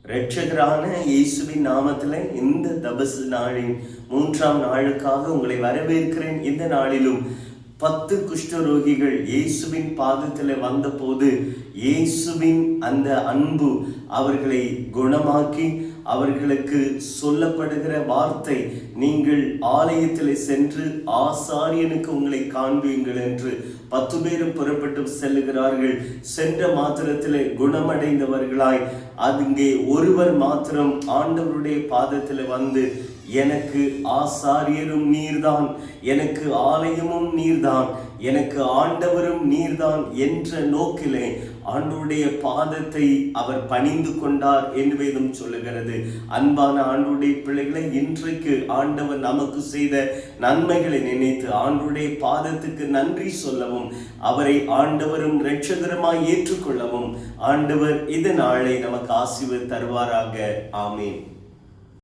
இரட்சகரான இயேசுவின் நாமத்தில் இந்த தபசு நாளின் 3ஆம் நாளுக்காக உங்களை வரவேற்கிறேன். இந்த நாளிலும் 10 குஷ்டரோகிகள் இயேசுவின் பாதத்தில் வந்தபோது இயேசுவின் அந்த அன்பு அவர்களை குணமாக்கி அவர்களுக்கு சொல்லப்படுகிற வார்த்தை, நீங்கள் ஆலயத்தில் சென்று ஆசாரியனுக்கு உங்களை காண்பீங்கள் என்று 10 பேரும் புறப்பட்டு செல்லுகிறார்கள். சென்ற மாத்திரத்தில் குணமடைந்தவர்களாய் அங்கே ஒருவர் மாத்திரம் ஆண்டவருடைய பாதத்தில் வந்து, எனக்கு ஆசாரியரும் நீர்தான், எனக்கு ஆலயமும் நீர்தான், எனக்கு ஆண்டவரும் நீர்தான் என்ற நோக்கிலே ஆண்டவருடைய பாதத்தை அவர் பணிந்து கொண்டார் என்று வேதம் சொல்லுகிறது. அன்பான ஆண்டவருடைய பிள்ளைகளை, இன்றைக்கு ஆண்டவர் நமக்கு செய்த நன்மைகளை நினைத்து ஆண்டவருடைய பாதத்துக்கு நன்றி சொல்லவும், அவரை ஆண்டவரும் இரட்சகருமாய் ஏற்றுக்கொள்ளவும் ஆண்டவர் இந்த நாளை நமக்கு ஆசீர்வாதம் தருவாராக. ஆமென்.